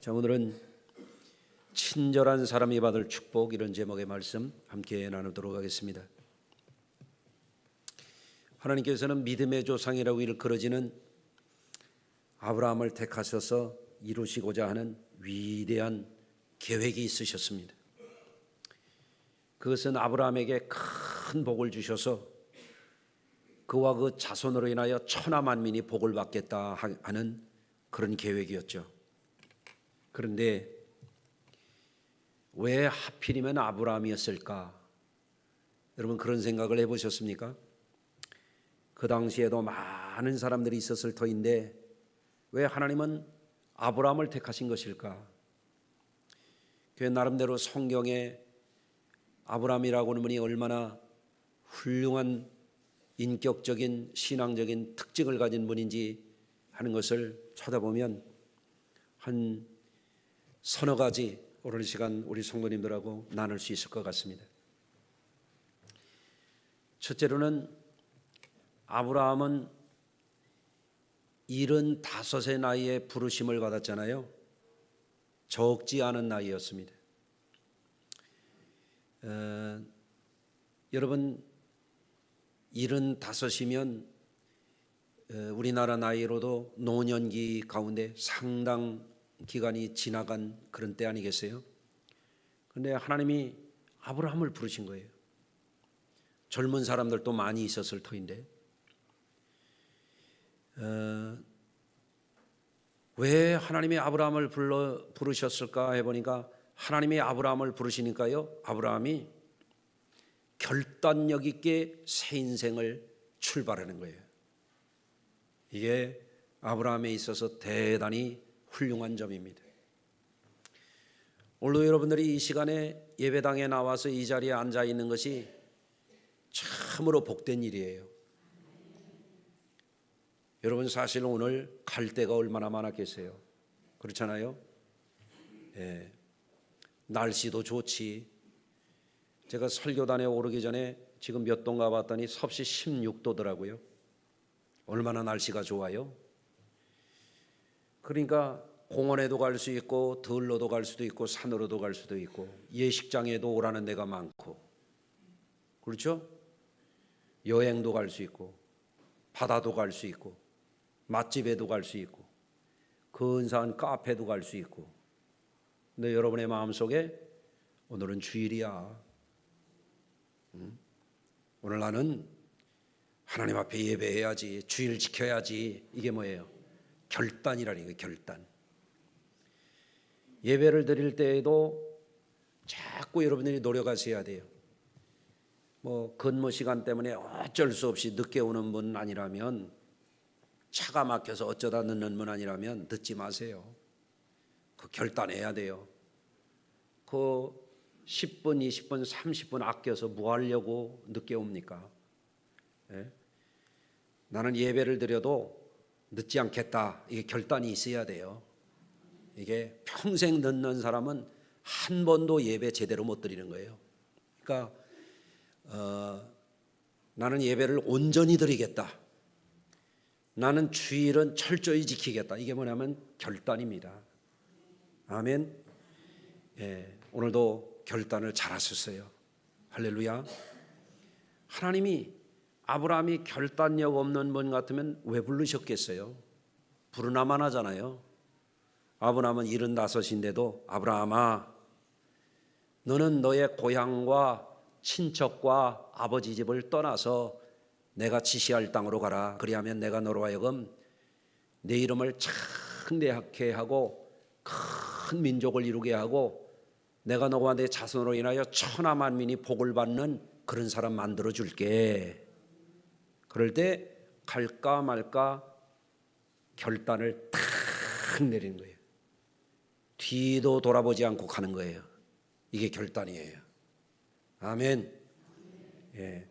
자, 오늘은 친절한 사람이 받을 축복, 이런 제목의 말씀 함께 나누도록 하겠습니다. 하나님께서는 믿음의 조상이라고 일컬어지는 아브라함을 택하셔서 이루시고자 하는 위대한 계획이 있으셨습니다. 그것은 아브라함에게 큰 복을 주셔서 그와 그 자손으로 인하여 천하 만민이 복을 받겠다 하는 그런 계획이었죠. 그런데 왜 하필이면 아브라함이었을까? 여러분, 그런 생각을 해보셨습니까? 그 당시에도 많은 사람들이 있었을 터인데 왜 하나님은 아브라함을 택하신 것일까? 그 나름대로 성경에 아브라함이라고 하는 분이 얼마나 훌륭한 인격적인 신앙적인 특징을 가진 분인지 하는 것을 찾아보면 한 서너 가지 오늘 시간 우리 성도님들하고 나눌 수 있을 것 같습니다. 첫째로는 아브라함은 75의 나이에 부르심을 받았잖아요. 적지 않은 나이였습니다. 여러분, 75이면 우리나라 나이로도 노년기 가운데 상당 기간이 지나간 그런 때 아니겠어요? 그런데 하나님이 아브라함을 부르신 거예요. 젊은 사람들도 많이 있었을 터인데 왜 하나님이 아브라함을 부르셨을까 해보니까 하나님이 아브라함을 부르시니까요, 아브라함이 결단력 있게 새 인생을 출발하는 거예요. 이게 아브라함에 있어서 대단히 훌륭한 점입니다. 오늘도 여러분들이 이 시간에 예배당에 나와서 이 자리에 앉아 있는 것이 참으로 복된 일이에요. 여러분, 사실 오늘 갈 데가 얼마나 많았겠어요. 그렇잖아요. 예. 날씨도 좋지. 제가 설교단에 오르기 전에 지금 몇 도인가 봤더니 섭씨 16도더라고요. 얼마나 날씨가 좋아요. 그러니까 공원에도 갈 수 있고 들로도 갈 수도 있고 산으로도 갈 수도 있고 예식장에도 오라는 데가 많고, 그렇죠? 여행도 갈 수 있고 바다도 갈 수 있고 맛집에도 갈 수 있고 근사한 카페도 갈 수 있고. 근데 여러분의 마음속에 오늘은 주일이야. 오늘 나는 하나님 앞에 예배해야지, 주일 지켜야지. 이게 뭐예요? 결단이라는 거예요. 결단. 예배를 드릴 때에도 자꾸 여러분들이 노력하셔야 돼요. 뭐 근무 시간 때문에 어쩔 수 없이 늦게 오는 분 아니라면, 차가 막혀서 어쩌다 늦는 분 아니라면 듣지 마세요. 그 결단해야 돼요. 그 10분, 20분, 30분 아껴서 뭐 하려고 늦게 옵니까? 예? 나는 예배를 드려도 늦지 않겠다. 이게 결단이 있어야 돼요. 이게 평생 늦는 사람은 한 번도 예배 제대로 못 드리는 거예요. 그러니까 나는 예배를 온전히 드리겠다. 나는 주일은 철저히 지키겠다. 이게 뭐냐면 결단입니다. 아멘. 예, 오늘도 결단을 잘하셨어요. 할렐루야. 하나님이 아브라함이 결단력 없는 분 같으면 왜 부르셨겠어요? 부르나만 하잖아요. 아브라함은 75인데도 아브라함아, 너는 너의 고향과 친척과 아버지 집을 떠나서 내가 지시할 땅으로 가라. 그리하면 내가 너로 하여금 내 이름을 창대하게 하고 큰 민족을 이루게 하고 내가 너와 내 자손으로 인하여 천하 만민이 복을 받는 그런 사람 만들어 줄게. 그럴 때 갈까 말까 결단을 탁 내리는 거예요. 뒤도 돌아보지 않고 가는 거예요. 이게 결단이에요. 아멘. 예.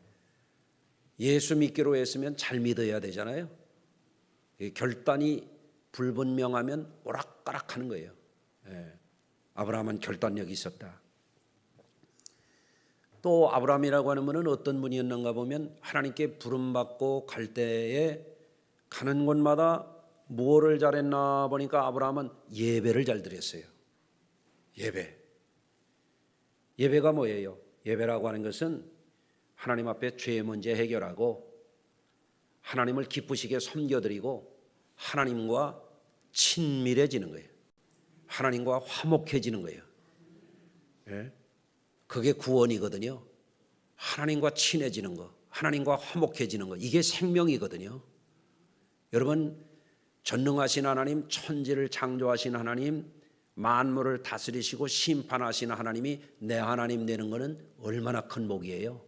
예수 믿기로 했으면 잘 믿어야 되잖아요. 결단이 불분명하면 오락가락하는 거예요. 예. 아브라함은 결단력이 있었다. 또 아브라함이라고 하는 분은 어떤 분이었는가 보면 하나님께 부름받고 갈 때에 가는 곳마다 뭐를 잘했나 보니까 아브라함은 예배를 잘 드렸어요. 예배가 뭐예요? 예배라고 하는 것은 하나님 앞에 죄 문제 해결하고 하나님을 기쁘시게 섬겨드리고 하나님과 친밀해지는 거예요. 하나님과 화목해지는 거예요. 예? 그게 구원이거든요. 하나님과 친해지는 거, 하나님과 화목해지는 거, 이게 생명이거든요. 여러분, 전능하신 하나님, 천지를 창조하신 하나님, 만물을 다스리시고 심판하시는 하나님이 내 하나님 되는 것은 얼마나 큰 복이에요.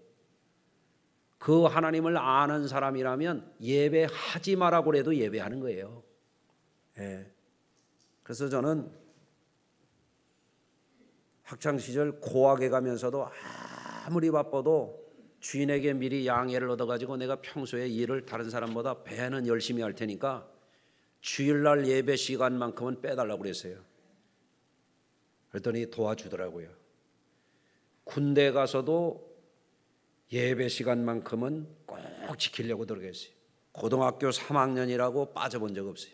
그 하나님을 아는 사람이라면 예배하지 마라고 해도 예배하는 거예요. 예. 그래서 저는 학창시절 고학에 가면서도 아무리 바빠도 주인에게 미리 양해를 얻어가지고 내가 평소에 일을 다른 사람보다 배는 열심히 할 테니까 주일날 예배 시간만큼은 빼달라고 그랬어요. 그랬더니 도와주더라고요. 군대 가서도 예배 시간만큼은 꼭 지키려고 들어갔어요. 고등학교 3학년이라고 빠져본 적 없어요.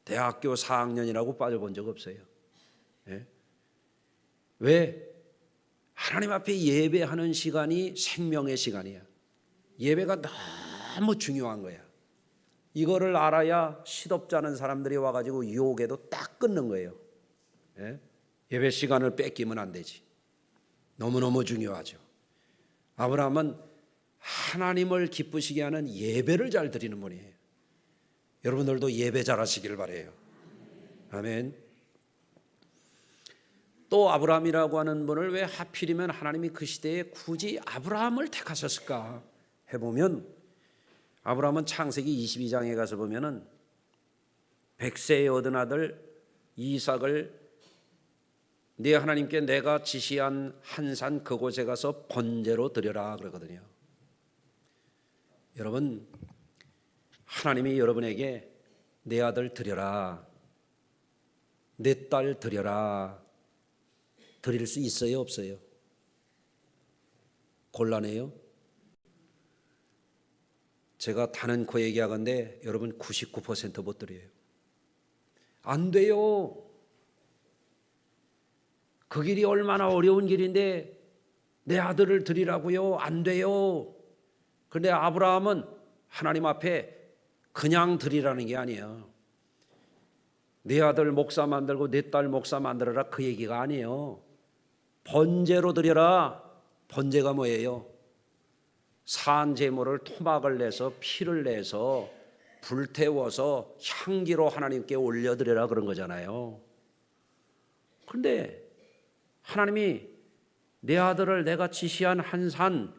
대학교 4학년이라고 빠져본 적 없어요. 예? 왜? 하나님 앞에 예배하는 시간이 생명의 시간이야. 예배가 너무 중요한 거야. 이거를 알아야 시덥지 않은 사람들이 와가지고 유혹에도 딱 끊는 거예요. 예? 예배 시간을 뺏기면 안 되지. 너무너무 중요하죠. 아브라함은 하나님을 기쁘시게 하는 예배를 잘 드리는 분이에요. 여러분들도 예배 잘 하시길 바라요. 아멘. 또 아브라함이라고 하는 분을 왜 하필이면 하나님이 그 시대에 굳이 아브라함을 택하셨을까 해보면, 아브라함은 창세기 22장에 가서 보면은 100세에 얻은 아들 이삭을 네 하나님께 내가 지시한 한 산 그곳에 가서 번제로 드려라 그러거든요. 여러분, 하나님이 여러분에게 내 아들 드려라, 내 딸 드려라 드릴 수 있어요, 없어요? 곤란해요? 제가 단언코 얘기하건데 여러분 99% 못 드려요. 안 돼요. 그 길이 얼마나 어려운 길인데 내 아들을 드리라고요? 안 돼요. 그런데 아브라함은 하나님 앞에 그냥 드리라는 게 아니에요. 내 아들 목사 만들고 내 딸 목사 만들어라, 그 얘기가 아니에요. 번제로 드려라. 번제가 뭐예요? 산 제물을 토막을 내서 피를 내서 불태워서 향기로 하나님께 올려드려라 그런 거잖아요. 그런데 하나님이 내 아들을 내가 지시한 한 산,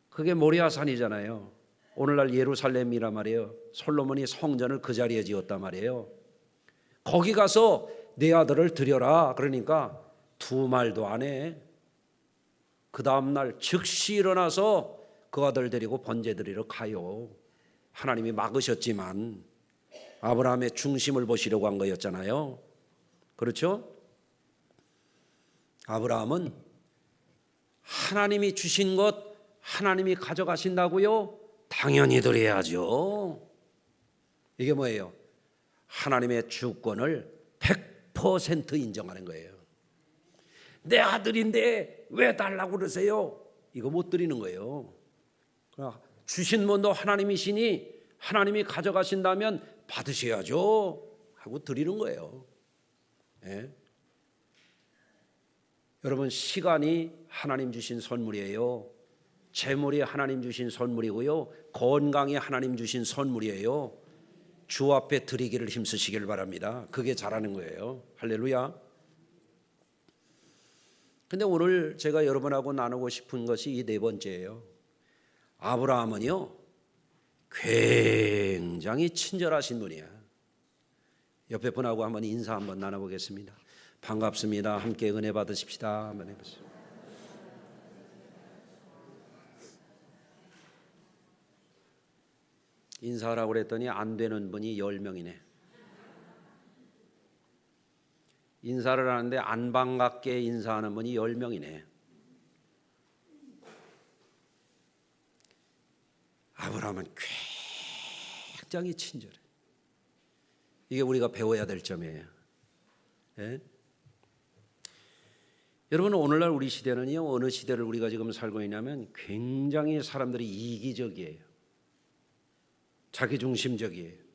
그게 모리아산이잖아요. 오늘날 예루살렘이란 말이에요. 솔로몬이 성전을 그 자리에 지었단 말이에요. 거기 가서 내 아들을 드려라 그러니까 두 말도 안 해. 그 다음날 즉시 일어나서 그 아들 데리고 번제 드리러 가요. 하나님이 막으셨지만 아브라함의 중심을 보시려고 한 거였잖아요. 그렇죠? 아브라함은 하나님이 주신 것 하나님이 가져가신다고요? 당연히 드려야죠. 이게 뭐예요? 하나님의 주권을 100% 인정하는 거예요. 내 아들인데 왜 달라고 그러세요? 이거 못 드리는 거예요. 주신 분도 하나님이시니 하나님이 가져가신다면 받으셔야죠 하고 드리는 거예요. 예? 여러분, 시간이 하나님 주신 선물이에요. 재물이 하나님 주신 선물이고요. 건강이 하나님 주신 선물이에요. 주 앞에 드리기를 힘쓰시길 바랍니다. 그게 잘하는 거예요. 할렐루야. 근데 오늘 제가 여러분하고 나누고 싶은 것이 이 네 번째예요. 아브라함은요, 굉장히 친절하신 분이야. 옆에 분하고 한번 인사 한번 나눠보겠습니다. 반갑습니다. 함께 은혜 받으십시다. 한번 해보세요. 인사하라고 그랬더니 안 되는 분이 10명이네. 인사를 하는데 안 반갑게 인사하는 분이 10명이네. 아브라함은 굉장히 친절해. 이게 우리가 배워야 될 점이에요. 예? 여러분, 오늘날 우리 시대는요, 어느 시대를 우리가 지금 살고 있냐면 굉장히 사람들이 이기적이에요. 자기중심적이에요.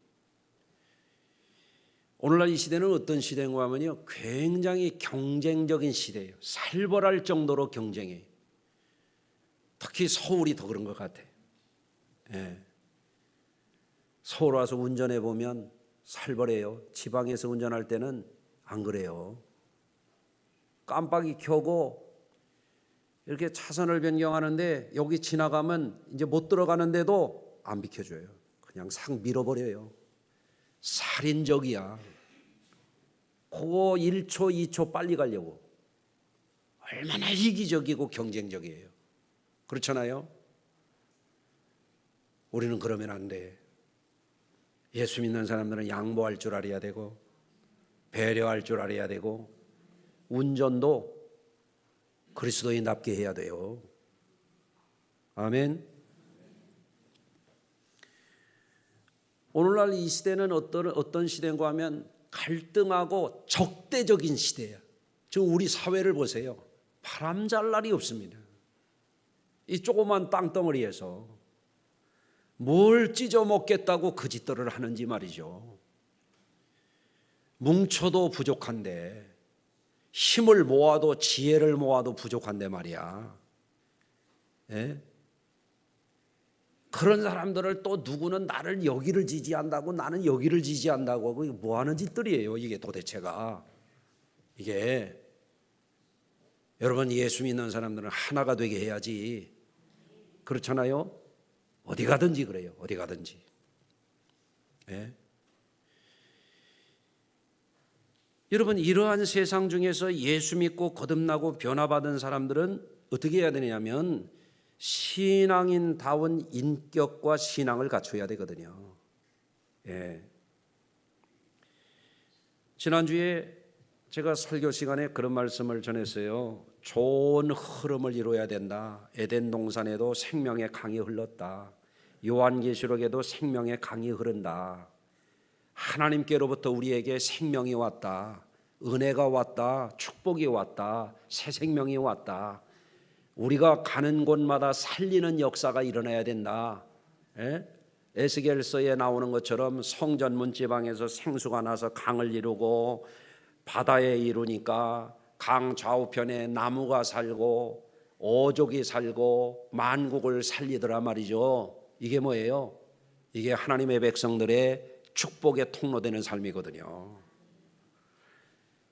오늘날 이 시대는 어떤 시대인가 하면요, 굉장히 경쟁적인 시대예요. 살벌할 정도로 경쟁해요. 특히 서울이 더 그런 것 같아요. 예. 서울 와서 운전해 보면 살벌해요. 지방에서 운전할 때는 안 그래요. 깜빡이 켜고 이렇게 차선을 변경하는데 여기 지나가면 이제 못 들어가는데도 안 비켜줘요. 그냥 싹 밀어버려요. 살인적이야. 그거 1초, 2초 빨리 가려고. 얼마나 이기적이고 경쟁적이에요. 그렇잖아요? 우리는 그러면 안 돼. 예수 믿는 사람들은 양보할 줄 알아야 되고, 배려할 줄 알아야 되고, 운전도 그리스도인답게 해야 돼요. 아멘. 오늘날 이 시대는 어떤 시대인가 하면 갈등하고 적대적인 시대야. 지금 우리 사회를 보세요. 바람 잘 날이 없습니다. 이 조그만 땅덩어리에서 뭘 찢어 먹겠다고 그 짓들을 하는지 말이죠. 뭉쳐도 부족한데, 힘을 모아도 지혜를 모아도 부족한데 말이야. 예? 그런 사람들을 또 누구는 나를 여기를 지지한다고 나는 여기를 지지한다고 하고, 이게 뭐 하는 짓들이에요 이게 도대체가. 이게 여러분, 예수 믿는 사람들은 하나가 되게 해야지. 그렇잖아요? 어디 가든지 그래요. 어디 가든지. 예? 여러분, 이러한 세상 중에서 예수 믿고 거듭나고 변화받은 사람들은 어떻게 해야 되냐면 신앙인다운 인격과 신앙을 갖춰야 되거든요. 예. 지난주에 제가 설교 시간에 그런 말씀을 전했어요. 좋은 흐름을 이루어야 된다. 에덴 동산에도 생명의 강이 흘렀다. 요한계시록에도 생명의 강이 흐른다. 하나님께로부터 우리에게 생명이 왔다. 은혜가 왔다. 축복이 왔다. 새 생명이 왔다. 우리가 가는 곳마다 살리는 역사가 일어나야 된다. 예? 에스겔서에 나오는 것처럼 성전 문지방에서 생수가 나서 강을 이루고 바다에 이루니까 강 좌우편에 나무가 살고 어족이 살고 만국을 살리더라 말이죠. 이게 뭐예요? 이게 하나님의 백성들의 축복의 통로되는 삶이거든요.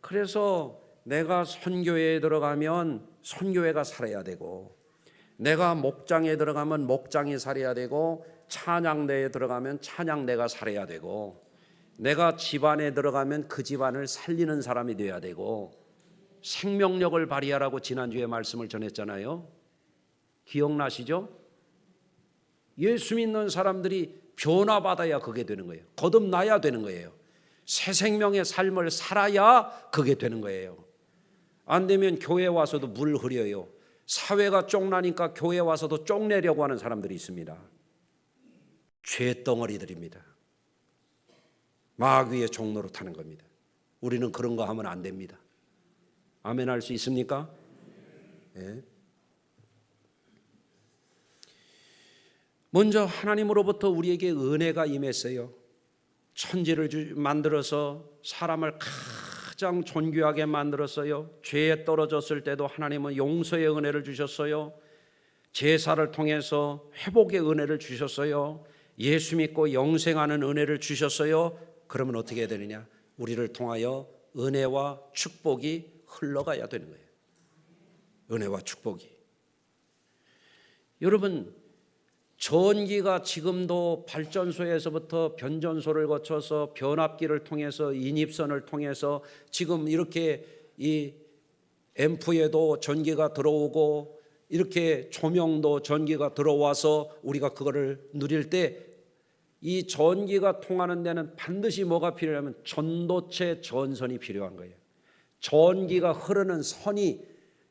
그래서 내가 선교회에 들어가면 선교회가 살아야 되고, 내가 목장에 들어가면 목장이 살아야 되고, 찬양대에 들어가면 찬양대가 살아야 되고, 내가 집안에 들어가면 그 집안을 살리는 사람이 되어야 되고, 생명력을 발휘하라고 지난주에 말씀을 전했잖아요. 기억나시죠? 예수 믿는 사람들이 변화받아야 그게 되는 거예요. 거듭나야 되는 거예요. 새 생명의 삶을 살아야 그게 되는 거예요. 안 되면 교회 와서도 물 흐려요. 사회가 쫑나니까 교회 와서도 쫑내려고 하는 사람들이 있습니다. 죄덩어리들입니다. 마귀의 종로로 타는 겁니다. 우리는 그런 거 하면 안 됩니다. 아멘 할 수 있습니까? 네. 먼저 하나님으로부터 우리에게 은혜가 임했어요. 천지를 만들어서 사람을 가장 존귀하게 만들었어요. 죄에 떨어졌을 때도 하나님은 용서의 은혜를 주셨어요. 제사를 통해서 회복의 은혜를 주셨어요. 예수 믿고 영생하는 은혜를 주셨어요. 그러면 어떻게 해야 되느냐? 우리를 통하여 은혜와 축복이 흘러가야 되는 거예요. 은혜와 축복이. 여러분, 전기가 지금도 발전소에서부터 변전소를 거쳐서 변압기를 통해서 인입선을 통해서 지금 이렇게 이 앰프에도 전기가 들어오고 이렇게 조명도 전기가 들어와서 우리가 그거를 누릴 때 이 전기가 통하는 데는 반드시 뭐가 필요하면 전도체 전선이 필요한 거예요. 전기가 흐르는 선이,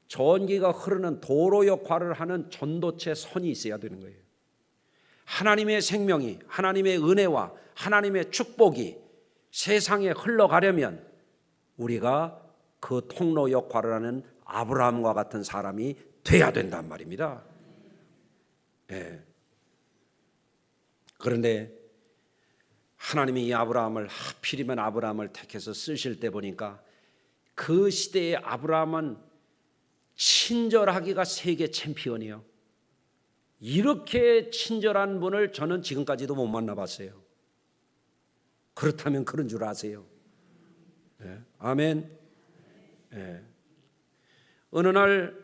전기가 흐르는 도로 역할을 하는 전도체 선이 있어야 되는 거예요. 하나님의 생명이, 하나님의 은혜와 하나님의 축복이 세상에 흘러가려면 우리가 그 통로 역할을 하는 아브라함과 같은 사람이 돼야 된단 말입니다. 예. 그런데 하나님이 이 아브라함을 하필이면 아브라함을 택해서 쓰실 때 보니까 그 시대의 아브라함은 친절하기가 세계 챔피언이요. 이렇게 친절한 분을 저는 지금까지도 못 만나봤어요. 그렇다면 그런 줄 아세요. 네. 아멘. 네. 어느 날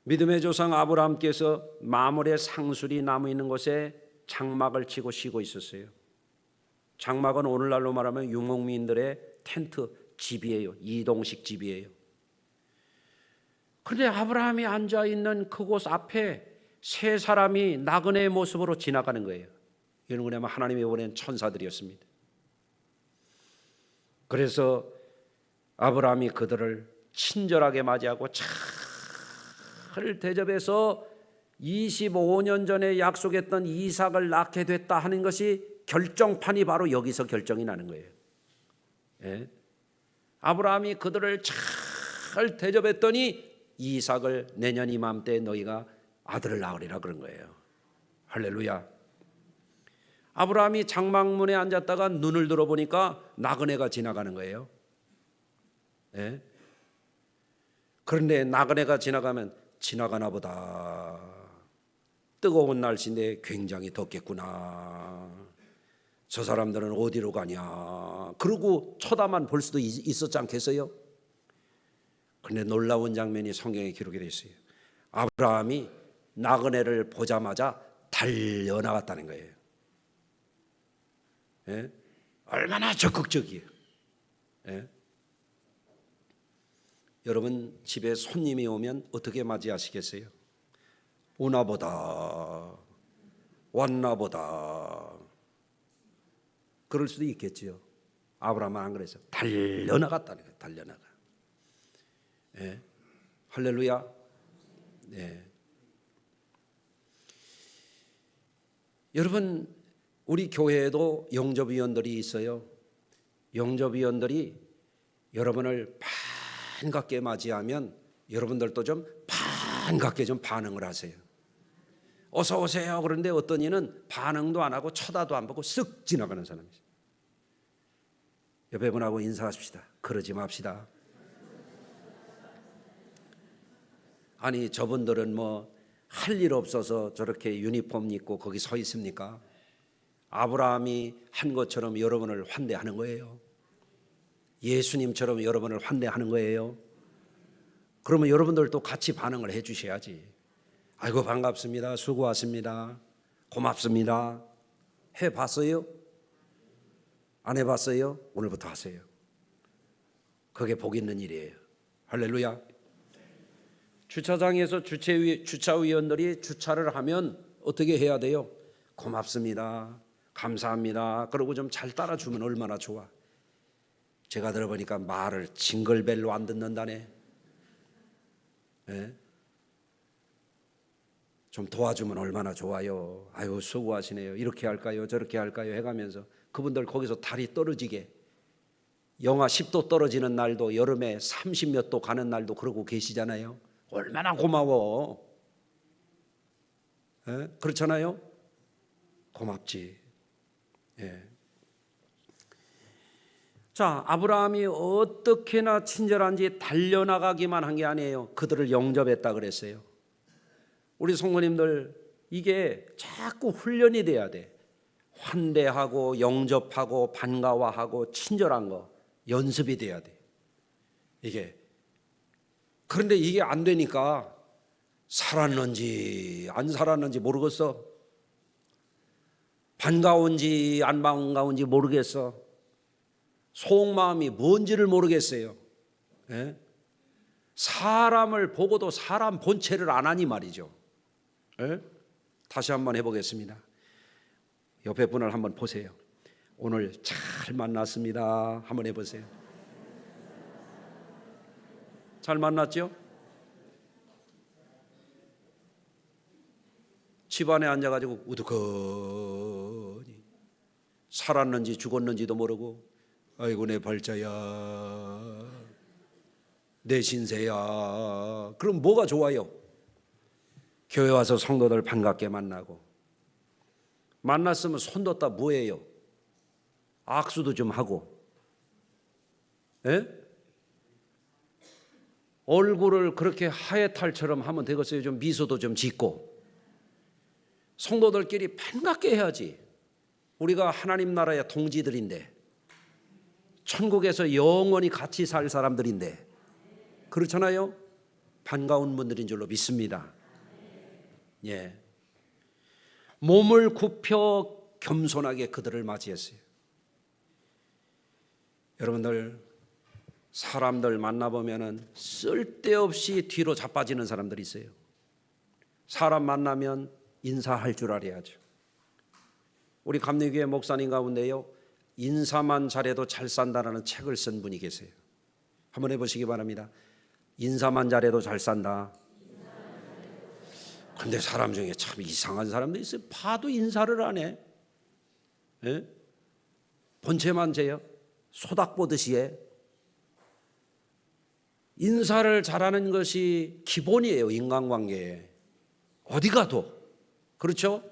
믿음의 조상 아브라함께서 마물의 상수리 나무 있는 곳에 장막을 치고 쉬고 있었어요. 장막은 오늘날로 말하면 유목민들의 텐트 집이에요. 이동식 집이에요. 그런데 아브라함이 앉아있는 그곳 앞에 세 사람이 나그네의 모습으로 지나가는 거예요. 이런 거냐면 하나님이 보낸 천사들이었습니다. 그래서 아브라함이 그들을 친절하게 맞이하고 잘 대접해서 25년 전에 약속했던 이삭을 낳게 됐다 하는 것이 결정판이 바로 여기서 결정이 나는 거예요. 예? 아브라함이 그들을 잘 대접했더니 이삭을 내년 이맘때 너희가 아들을 낳으리라 그런 거예요. 할렐루야. 아브라함이 장막문에 앉았다가 눈을 들어보니까 나그네가 지나가는 거예요. 예? 그런데 나그네가 지나가면 지나가나 보다. 뜨거운 날씨인데 굉장히 덥겠구나. 저 사람들은 어디로 가냐. 그러고 쳐다만 볼 수도 있었지 않겠어요? 그런데 놀라운 장면이 성경에 기록이 되어 있어요. 아브라함이 나그네를 보자마자 달려나갔다는 거예요. 예? 얼마나 적극적이에요. 예? 여러분 집에 손님이 오면 어떻게 맞이하시겠어요? 오나보다 왔나보다 그럴 수도 있겠지요. 아브라함은 안 그래서 달려나갔다는 거예요. 달려나가. 예? 할렐루야. 예. 여러분 우리 교회에도 영접위원들이 있어요. 영접위원들이 여러분을 반갑게 맞이하면 여러분들도 좀 반갑게 좀 반응을 하세요. 어서 오세요. 그런데 어떤 이는 반응도 안 하고 쳐다도 안 보고 쓱 지나가는 사람이죠. 옆에 분하고 인사하십시다. 그러지 맙시다. 아니 저분들은 뭐 할 일 없어서 저렇게 유니폼 입고 거기 서 있습니까? 아브라함이 한 것처럼 여러분을 환대하는 거예요. 예수님처럼 여러분을 환대하는 거예요. 그러면 여러분들도 같이 반응을 해 주셔야지. 아이고 반갑습니다. 수고하십니다. 고맙습니다. 해봤어요? 안 해봤어요? 오늘부터 하세요. 그게 복 있는 일이에요. 할렐루야. 주차장에서 주차위원들이 주차를 하면 어떻게 해야 돼요? 고맙습니다. 감사합니다. 그러고 좀 잘 따라주면 얼마나 좋아. 제가 들어보니까 말을 징글벨로 안 듣는다네. 예? 좀 도와주면 얼마나 좋아요. 아유 수고하시네요. 이렇게 할까요? 저렇게 할까요? 해가면서 그분들 거기서 다리 떨어지게 영하 10도 떨어지는 날도 여름에 30몇 도 가는 날도 그러고 계시잖아요. 얼마나 고마워. 예? 그렇잖아요. 고맙지. 예. 자, 아브라함이 어떻게나 친절한지 달려나가기만 한 게 아니에요. 그들을 영접했다 그랬어요. 우리 성도님들 이게 자꾸 훈련이 돼야 돼. 환대하고 영접하고 반가워하고 친절한 거 연습이 돼야 돼. 이게 그런데 이게 안 되니까 살았는지 안 살았는지 모르겠어. 반가운지 안 반가운지 모르겠어. 속마음이 뭔지를 모르겠어요. 예? 사람을 보고도 사람 본체를 안 하니 말이죠. 예? 다시 한번 해보겠습니다. 옆에 분을 한번 보세요. 오늘 잘 만났습니다. 한번 해보세요. 잘 만났죠? 집 안에 앉아가지고 우두커니 살았는지 죽었는지도 모르고 아이고 내 발자야, 내 신세야. 그럼 뭐가 좋아요? 교회 와서 성도들 반갑게 만나고, 만났으면 손뒀다 뭐예요? 악수도 좀 하고, 예? 얼굴을 그렇게 하회탈처럼 하면 되겠어요? 좀 미소도 좀 짓고. 성도들끼리 반갑게 해야지. 우리가 하나님 나라의 동지들인데, 천국에서 영원히 같이 살 사람들인데, 그렇잖아요? 반가운 분들인 줄로 믿습니다. 예. 몸을 굽혀 겸손하게 그들을 맞이했어요. 여러분들, 사람들 만나보면은 쓸데없이 뒤로 자빠지는 사람들이 있어요. 사람 만나면 인사할 줄 알아야죠. 우리 감리교회 목사님 가운데요, 인사만 잘해도 잘 산다라는 책을 쓴 분이 계세요. 한번 해보시기 바랍니다. 인사만 잘해도 잘 산다. 근데 사람 중에 참 이상한 사람도 있어요. 봐도 인사를 안 해. 예? 본체만 재요. 소닥 보듯이 해. 인사를 잘하는 것이 기본이에요. 인간관계에. 어디 가도. 그렇죠?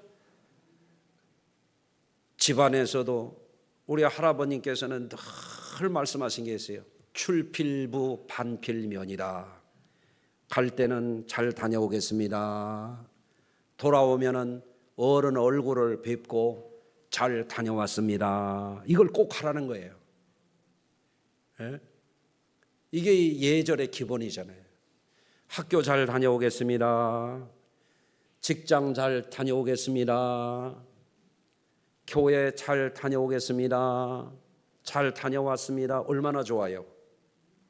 집안에서도 우리 할아버님께서는 늘 말씀하신 게 있어요. 출필부 반필면이다. 갈 때는 잘 다녀오겠습니다. 돌아오면은 어른 얼굴을 뵙고 잘 다녀왔습니다. 이걸 꼭 하라는 거예요. 예? 이게 예절의 기본이잖아요. 학교 잘 다녀오겠습니다. 직장 잘 다녀오겠습니다. 교회 잘 다녀오겠습니다. 잘 다녀왔습니다. 얼마나 좋아요.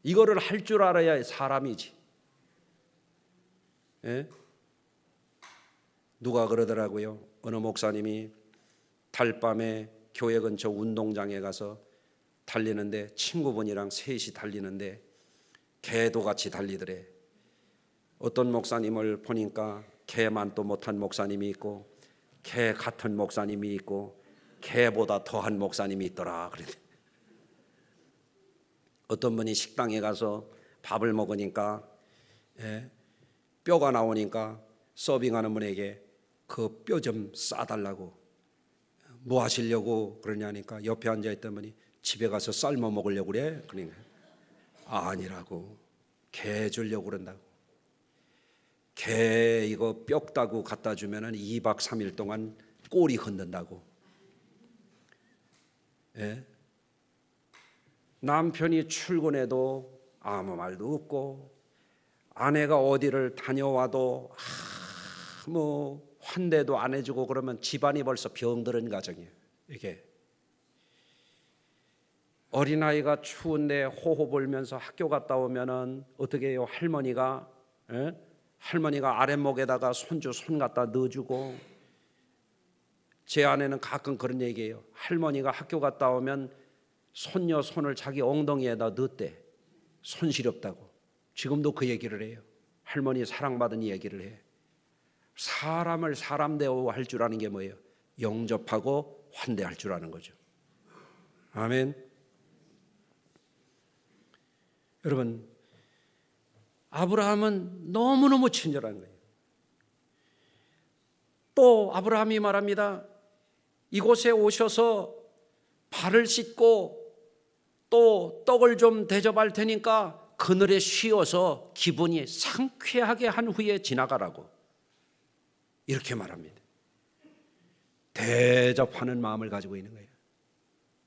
이거를 할 줄 알아야 사람이지. 예? 누가 그러더라고요. 어느 목사님이 달밤에 교회 근처 운동장에 가서 달리는데, 친구분이랑 셋이 달리는데 개도 같이 달리더래. 어떤 목사님을 보니까 개만도 못한 목사님이 있고, 개 같은 목사님이 있고, 개보다 더한 목사님이 있더라. 그래. 어떤 분이 식당에 가서 밥을 먹으니까 뼈가 나오니까 서빙하는 분에게 그 뼈 좀 싸달라고. 뭐 하시려고 그러냐니까 옆에 앉아있던 분이 집에 가서 삶아 먹으려고 그래. 그러니까 아니라고, 개 주려고 그런다고. 개 이거 뼈 따고 갖다 주면은 2박 3일 동안 꼬리 흔든다고. 예? 남편이 출근해도 아무 말도 없고, 아내가 어디를 다녀와도 뭐 환대도 안 해주고 그러면 집안이 벌써 병들은 가정이에요. 이게 어린아이가 추운데 호호 불면서 학교 갔다 오면은 어떻게 해요? 할머니가 아랫목에다가 손주 손 갖다 넣어주고. 제 아내는 가끔 그런 얘기해요. 할머니가 학교 갔다 오면 손녀 손을 자기 엉덩이에다 넣었대. 손시렵다고. 지금도 그 얘기를 해요. 할머니 사랑받은 얘기를 해. 사람을 사람 대우할 줄 아는 게 뭐예요? 영접하고 환대할 줄 아는 거죠. 아멘. 여러분, 아브라함은 너무너무 친절한 거예요. 또 아브라함이 말합니다. 이곳에 오셔서 발을 씻고 또 떡을 좀 대접할 테니까 그늘에 쉬어서 기분이 상쾌하게 한 후에 지나가라고 이렇게 말합니다. 대접하는 마음을 가지고 있는 거예요.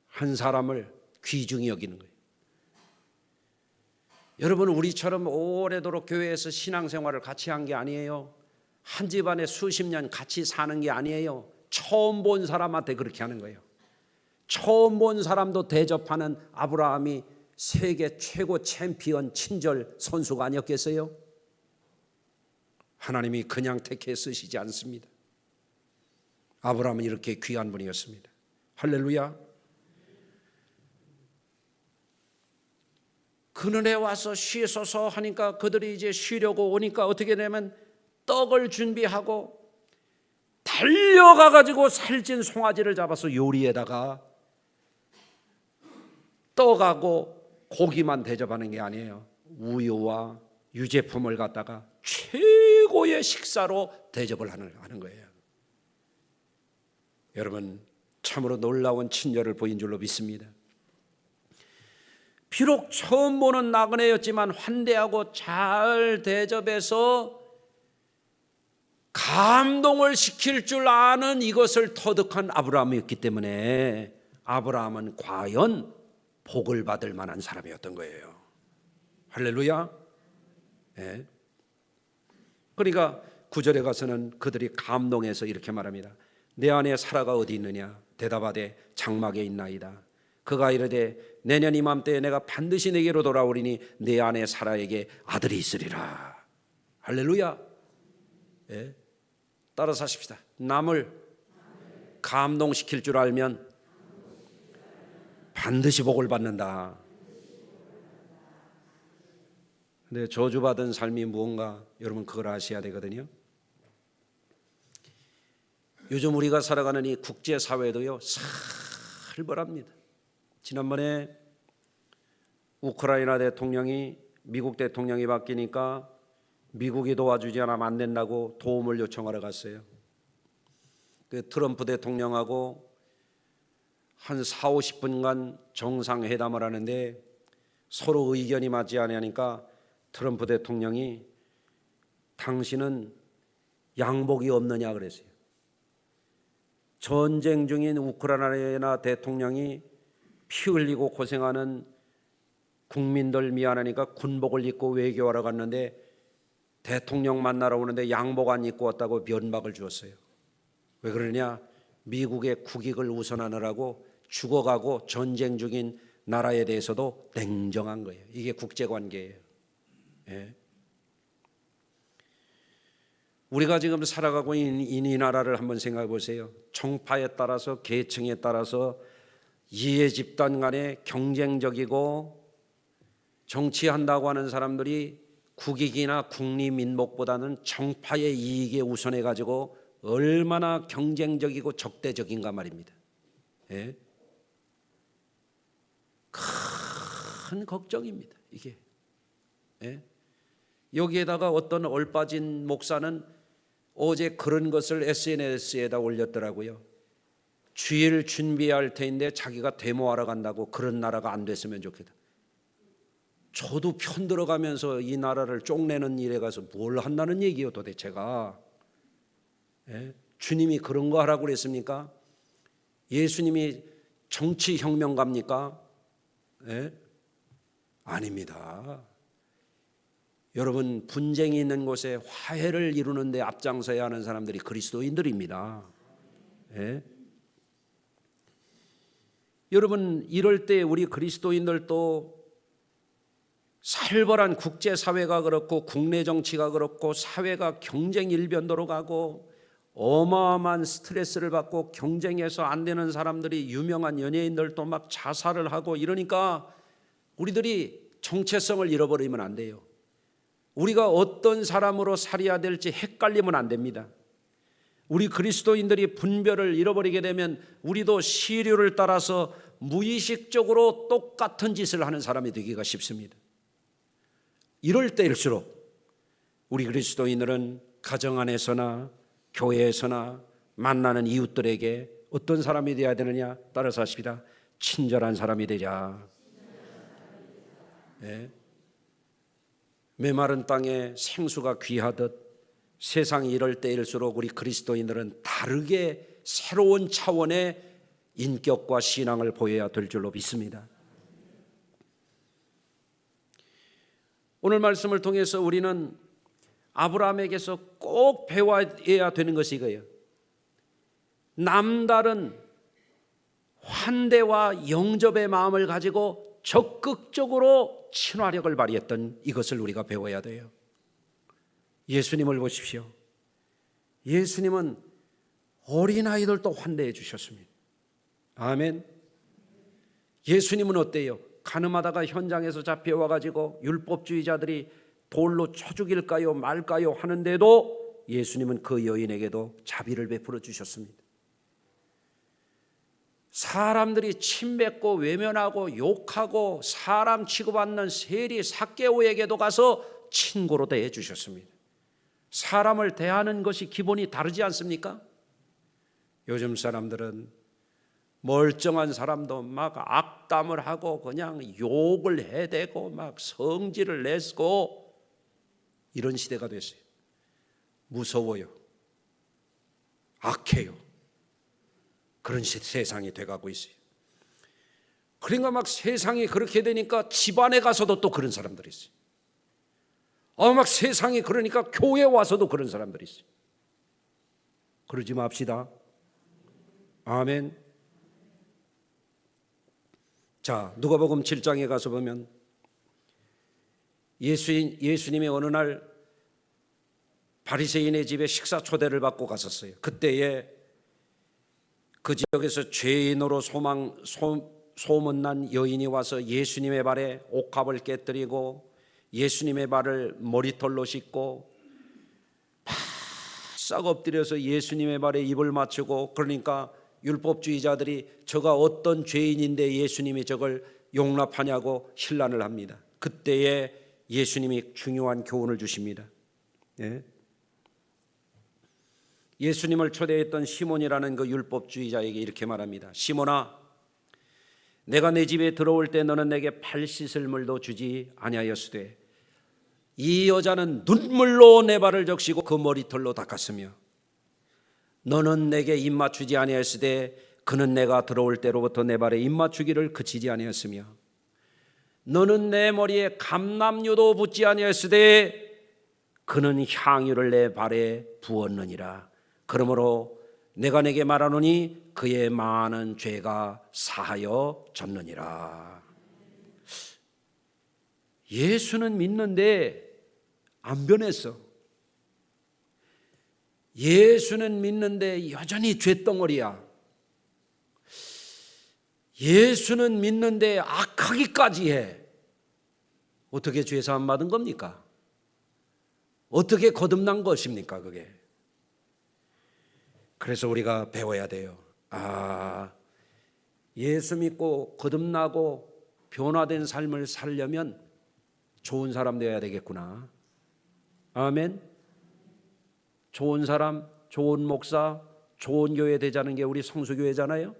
한 사람을 귀중히 여기는 거예요. 여러분, 우리처럼 오래도록 교회에서 신앙생활을 같이 한 게 아니에요. 한 집안에 수십 년 같이 사는 게 아니에요. 처음 본 사람한테 그렇게 하는 거예요. 처음 본 사람도 대접하는 아브라함이 세계 최고 챔피언 친절 선수가 아니었겠어요? 하나님이 그냥 택해 쓰시지 않습니다. 아브라함은 이렇게 귀한 분이었습니다. 할렐루야. 그늘에 와서 쉬소서 하니까 그들이 이제 쉬려고 오니까 어떻게 되면 떡을 준비하고 달려가 가지고 살찐 송아지를 잡아서 요리에다가 떡하고 고기만 대접하는 게 아니에요. 우유와 유제품을 갖다가 최고의 식사로 대접을 하는 거예요. 여러분, 참으로 놀라운 친절을 보인 줄로 믿습니다. 비록 처음 보는 나그네였지만 환대하고 잘 대접해서 감동을 시킬 줄 아는 이것을 터득한 아브라함이었기 때문에 아브라함은 과연 복을 받을 만한 사람이었던 거예요. 할렐루야. 네. 그러니까 9절에 가서는 그들이 감동해서 이렇게 말합니다. 내 안에 사라가 어디 있느냐? 대답하되 장막에 있나이다. 그가 이르되 내년 이맘때에 내가 반드시 내게로 돌아오리니 내 안에 사라에게 아들이 있으리라. 할렐루야. 네. 따라서 하십시다. 남을 감동시킬 줄 알면 반드시 복을 받는다. 근데 저주받은 삶이 무언가 여러분 그걸 아셔야 되거든요. 요즘 우리가 살아가는 이 국제사회도요 살벌합니다. 지난번에 우크라이나 대통령이 미국 대통령이 바뀌니까 미국이 도와주지 않으면 안 된다고 도움을 요청하러 갔어요. 그 트럼프 대통령하고 한 40-50분간 정상회담을 하는데 서로 의견이 맞지 않으니까 트럼프 대통령이 당신은 양복이 없느냐 그랬어요. 전쟁 중인 우크라이나 대통령이 피 흘리고 고생하는 국민들 미안하니까 군복을 입고 외교하러 갔는데 대통령 만나러 오는데 양복 안 입고 왔다고 면박을 주었어요. 왜 그러냐? 미국의 국익을 우선하느라고 죽어가고 전쟁 중인 나라에 대해서도 냉정한 거예요. 이게 국제관계예요. 예. 우리가 지금 살아가고 있는 이 나라를 한번 생각해 보세요. 정파에 따라서 계층에 따라서 이해 집단 간에 경쟁적이고 정치한다고 하는 사람들이 국익이나 국리민복보다는 정파의 이익에 우선해 가지고 얼마나 경쟁적이고 적대적인가 말입니다. 예? 큰 걱정입니다. 이게. 예? 여기에다가 어떤 얼빠진 목사는 어제 그런 것을 SNS에다 올렸더라고요. 주일 준비할 테인데 자기가 데모하러 간다고 그런 나라가 안 됐으면 좋겠다. 저도 편 들어가면서 이 나라를 쪽내는 일에 가서 뭘 한다는 얘기예요 도대체가. 예? 주님이 그런 거 하라고 그랬습니까? 예수님이 정치혁명가입니까? 예? 아닙니다. 여러분, 분쟁이 있는 곳에 화해를 이루는 데 앞장서야 하는 사람들이 그리스도인들입니다. 예? 여러분, 이럴 때 우리 그리스도인들도 살벌한 국제사회가 그렇고 국내 정치가 그렇고 사회가 경쟁 일변도로 가고 어마어마한 스트레스를 받고 경쟁해서 안 되는 사람들이 유명한 연예인들도 막 자살을 하고 이러니까 우리들이 정체성을 잃어버리면 안 돼요. 우리가 어떤 사람으로 살아야 될지 헷갈리면 안 됩니다. 우리 그리스도인들이 분별을 잃어버리게 되면 우리도 시류를 따라서 무의식적으로 똑같은 짓을 하는 사람이 되기가 쉽습니다. 이럴 때일수록 우리 그리스도인들은 가정 안에서나 교회에서나 만나는 이웃들에게 어떤 사람이 되어야 되느냐? 따라서 하십시다. 친절한 사람이 되자. 네. 메마른 땅에 생수가 귀하듯 세상이 이럴 때일수록 우리 그리스도인들은 다르게 새로운 차원의 인격과 신앙을 보여야 될 줄로 믿습니다. 오늘 말씀을 통해서 우리는 아브라함에게서 꼭 배워야 되는 것이 이거예요. 남다른 환대와 영접의 마음을 가지고 적극적으로 친화력을 발휘했던 이것을 우리가 배워야 돼요. 예수님을 보십시오. 예수님은 어린아이들도 환대해 주셨습니다. 아멘. 예수님은 어때요? 가늠하다가 현장에서 잡혀와가지고 율법주의자들이 돌로 쳐 죽일까요 말까요 하는데도 예수님은 그 여인에게도 자비를 베풀어 주셨습니다. 사람들이 침뱉고 외면하고 욕하고 사람 취급받는 세리 삭개오에게도 가서 친구로 대해 주셨습니다. 사람을 대하는 것이 기본이 다르지 않습니까? 요즘 사람들은 멀쩡한 사람도 막 악담을 하고 그냥 욕을 해대고 막 성질을 내고 이런 시대가 됐어요. 무서워요. 악해요. 그런 세상이 돼가고 있어요. 그러니까 막 세상이 그렇게 되니까 집안에 가서도 또 그런 사람들이 있어요. 막 세상이 그러니까 교회 와서도 그런 사람들이 있어요. 그러지 맙시다. 아멘. 자, 누가복음 7장에 가서 보면 예수님이 어느 날 바리새인의 집에 식사 초대를 받고 갔었어요. 그때에 그 지역에서 죄인으로 소문난 여인이 와서 예수님의 발에 옥합을 깨뜨리고 예수님의 발을 머리털로 씻고 바싹 엎드려서 예수님의 발에 입을 맞추고, 그러니까 율법주의자들이 저가 어떤 죄인인데 예수님이 저걸 용납하냐고 혼란을 합니다. 그때에 예수님이 중요한 교훈을 주십니다. 예수님을 초대했던 시몬이라는 그 율법주의자에게 이렇게 말합니다. 시몬아, 내가 내 집에 들어올 때 너는 내게 발 씻을 물도 주지 아니하였으되 이 여자는 눈물로 내 발을 적시고 그 머리털로 닦았으며 너는 내게 입 맞추지 아니하였으되 그는 내가 들어올 때로부터 내 발에 입 맞추기를 그치지 아니하였으며 너는 내 머리에 감람유도 붓지 아니하였으되 그는 향유를 내 발에 부었느니라. 그러므로 내가 내게 말하노니 그의 많은 죄가 사하여졌느니라. 예수는 믿는데 안 변했어. 예수는 믿는데 여전히 죄덩어리야. 예수는 믿는데 악하기까지 해. 어떻게 죄사함 받은 겁니까? 어떻게 거듭난 것입니까 그게? 그래서 우리가 배워야 돼요. 예수 믿고 거듭나고 변화된 삶을 살려면 좋은 사람 되어야 되겠구나. 아멘. 좋은 사람, 좋은 목사, 좋은 교회 되자는 게 우리 성수교회잖아요.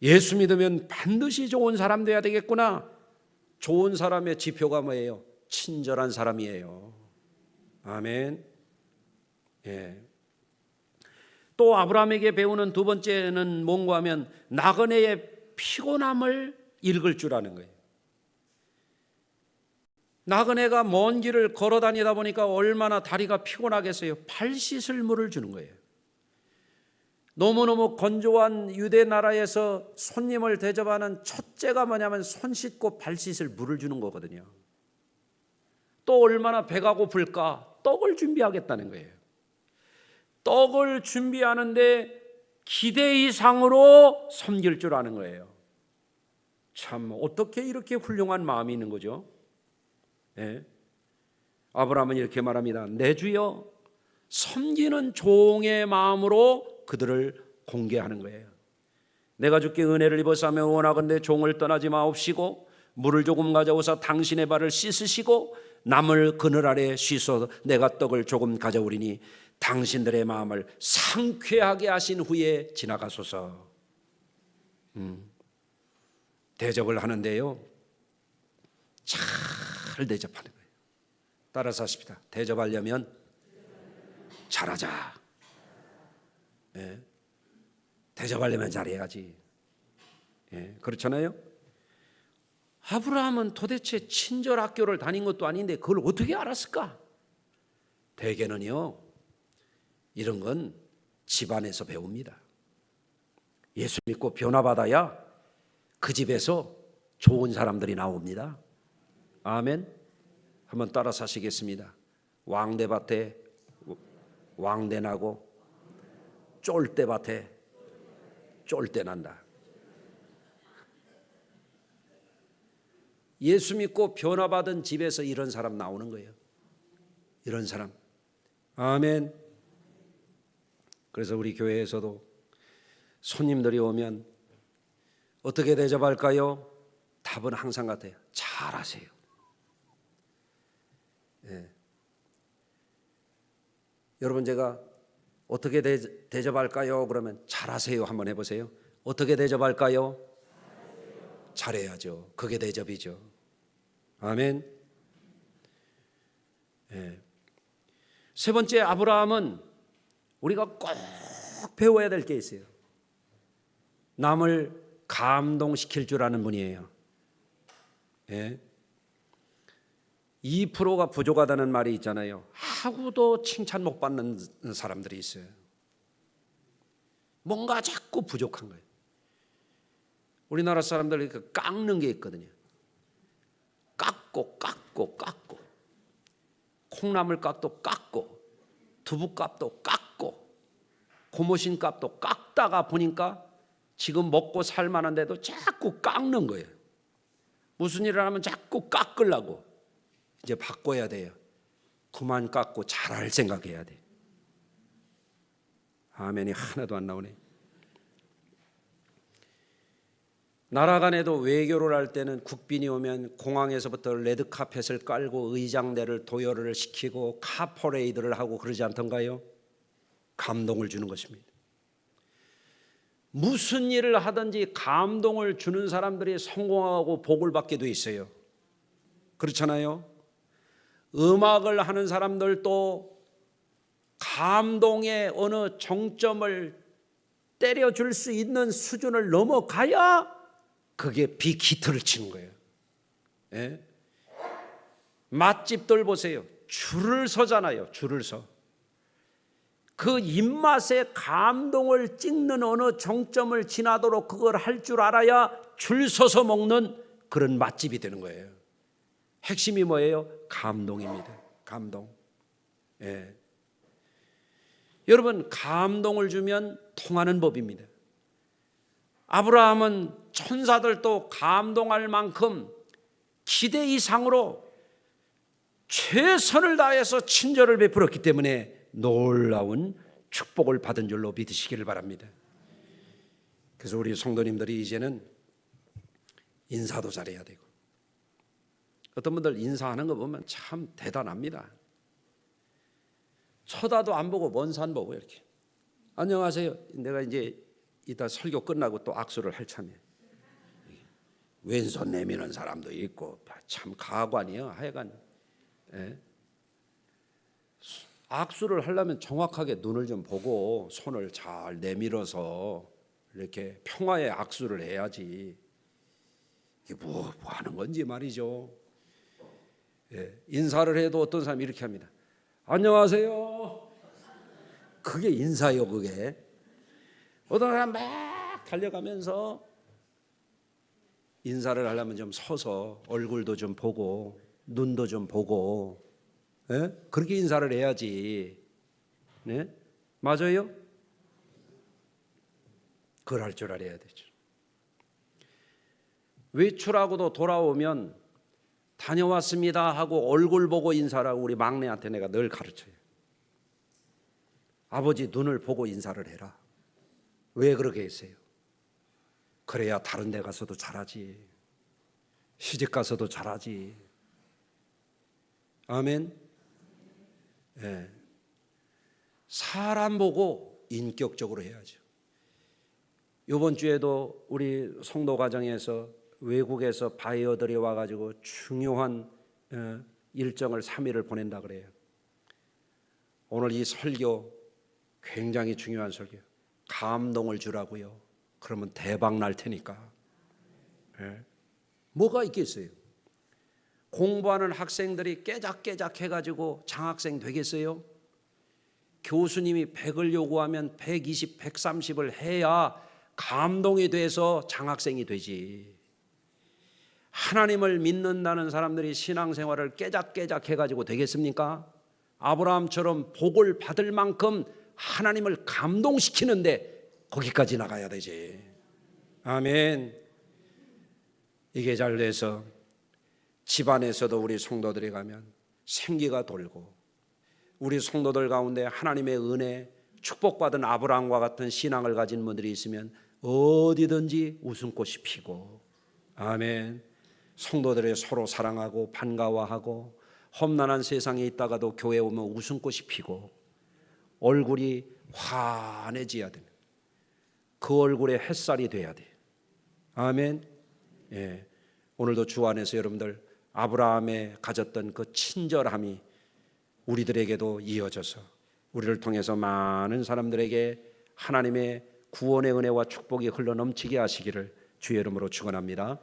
예수 믿으면 반드시 좋은 사람 되어야 되겠구나. 좋은 사람의 지표가 뭐예요? 친절한 사람이에요. 아멘. 또 아브라함에게 배우는 두 번째는 뭔가 하면 나그네의 피곤함을 읽을 줄 아는 거예요. 나그네가 먼 길을 걸어 다니다 보니까 얼마나 다리가 피곤하겠어요. 발 씻을 물을 주는 거예요. 너무너무 건조한 유대 나라에서 손님을 대접하는 첫째가 뭐냐면 손 씻고 발 씻을 물을 주는 거거든요. 또 얼마나 배가 고플까? 떡을 준비하겠다는 거예요. 떡을 준비하는데 기대 이상으로 섬길 줄 아는 거예요. 참 어떻게 이렇게 훌륭한 마음이 있는 거죠? 아브라함은 이렇게 말합니다. 내 주여, 섬기는 종의 마음으로 그들을 공개하는 거예요. 내가 주께 은혜를 입어서 하면 원하건대 종을 떠나지 마옵시고 물을 조금 가져오사 당신의 발을 씻으시고 남을 그늘 아래 쉬소 내가 떡을 조금 가져오리니 당신들의 마음을 상쾌하게 하신 후에 지나가소서. 대접을 하는데요, 잘 대접하는 거예요. 따라서 하십시다. 대접하려면 잘하자. 대접하려면 잘해야지. 그렇잖아요. 아브라함은 도대체 친절 학교를 다닌 것도 아닌데 그걸 어떻게 알았을까? 대개는요, 이런 건 집안에서 배웁니다. 예수 믿고 변화받아야 그 집에서 좋은 사람들이 나옵니다. 아멘. 한번 따라서 하시겠습니다. 왕대밭에 왕대 나고 쫄대밭에 쫄대 난다. 예수 믿고 변화받은 집에서 이런 사람 나오는 거예요. 이런 사람. 아멘. 그래서 우리 교회에서도 손님들이 오면 어떻게 대접할까요? 답은 항상 같아요. 잘하세요. 예. 여러분, 제가 어떻게 대접할까요? 그러면 잘하세요 한번 해보세요. 어떻게 대접할까요? 잘해야죠. 그게 대접이죠. 아멘. 예. 세 번째, 아브라함은 우리가 꼭 배워야 될 게 있어요. 남을 감동시킬 줄 아는 분이에요. 예. 2%가 부족하다는 말이 있잖아요. 하고도 칭찬 못 받는 사람들이 있어요. 뭔가 자꾸 부족한 거예요. 우리나라 사람들이 깎는 게 있거든요. 깎고 콩나물 값도 깎고 두부 값도 깎고 고무신 값도 깎다가 보니까 지금 먹고 살 만한데도 자꾸 깎는 거예요. 무슨 일을 하면 자꾸 깎으려고. 이제 바꿔야 돼요. 그만 깎고 잘할 생각해야 돼. 아멘이 하나도 안 나오네. 나라 간에도 외교를 할 때는 국빈이 오면 공항에서부터 레드카펫을 깔고 의장대를 도열을 시키고 카퍼레이드를 하고 그러지 않던가요? 감동을 주는 것입니다. 무슨 일을 하든지 감동을 주는 사람들이 성공하고 복을 받게 돼 있어요. 그렇잖아요? 음악을 하는 사람들도 감동의 어느 정점을 때려줄 수 있는 수준을 넘어가야 그게 빅히트를 치는 거예요. 예? 맛집들 보세요. 줄을 서잖아요. 줄을 서. 그 입맛에 감동을 찍는 어느 정점을 지나도록 그걸 할 줄 알아야 줄 서서 먹는 그런 맛집이 되는 거예요. 핵심이 뭐예요? 감동입니다. 감동. 예. 여러분, 감동을 주면 통하는 법입니다. 아브라함은 천사들도 감동할 만큼 기대 이상으로 최선을 다해서 친절을 베풀었기 때문에 놀라운 축복을 받은 줄로 믿으시기를 바랍니다. 그래서 우리 성도님들이 이제는 인사도 잘해야 되고, 어떤 분들 인사하는 거 보면 참 대단합니다. 쳐다도 안 보고 먼 산 보고 이렇게 안녕하세요. 내가 이제 이따 설교 끝나고 또 악수를 할 참이에요. 왼손 내미는 사람도 있고 참 가관이에요. 하여간 예. 악수를 하려면 정확하게 눈을 좀 보고 손을 잘 내밀어서 이렇게 평화의 악수를 해야지. 이게 뭐 하는 건지 말이죠. 예. 인사를 해도 어떤 사람이 이렇게 합니다. 안녕하세요. 그게 인사요, 그게. 어떤 사람 막 달려가면서 인사를 하려면 좀 서서 얼굴도 좀 보고 눈도 좀 보고, 예? 그렇게 인사를 해야지. 네? 맞아요? 그걸 할 줄 알아야 되죠. 외출하고도 돌아오면 다녀왔습니다 하고 얼굴 보고 인사라고 우리 막내한테 내가 늘 가르쳐요. 아버지 눈을 보고 인사를 해라. 왜 그렇게 했어요? 그래야 다른 데 가서도 잘하지. 시집 가서도 잘하지. 아멘. 예. 사람 보고 인격적으로 해야죠. 이번 주에도 우리 성도 가정에서 외국에서 바이어들이 와가지고 중요한 일정을 3일을 보낸다 그래요. 오늘 이 설교 굉장히 중요한 설교. 감동을 주라고요. 그러면 대박 날 테니까. 예. 뭐가 있겠어요? 공부하는 학생들이 깨작깨작 해가지고 장학생 되겠어요? 교수님이 100을 요구하면 120, 130을 해야 감동이 돼서 장학생이 되지. 하나님을 믿는다는 사람들이 신앙생활을 깨작깨작 해가지고 되겠습니까? 아브라함처럼 복을 받을 만큼 하나님을 감동시키는데 거기까지 나가야 되지. 아멘. 이게 잘 돼서 집안에서도 우리 성도들이 가면 생기가 돌고, 우리 성도들 가운데 하나님의 은혜, 축복받은 아브라함과 같은 신앙을 가진 분들이 있으면 어디든지 웃음꽃이 피고, 아멘. 성도들이 서로 사랑하고 반가워하고, 험난한 세상에 있다가도 교회 오면 웃음꽃이 피고 얼굴이 환해져야 됩니다. 그 얼굴에 햇살이 돼야 돼요. 아멘. 예. 오늘도 주 안에서 여러분들 아브라함에 가졌던 그 친절함이 우리들에게도 이어져서 우리를 통해서 많은 사람들에게 하나님의 구원의 은혜와 축복이 흘러넘치게 하시기를 주의 이름으로 축원합니다.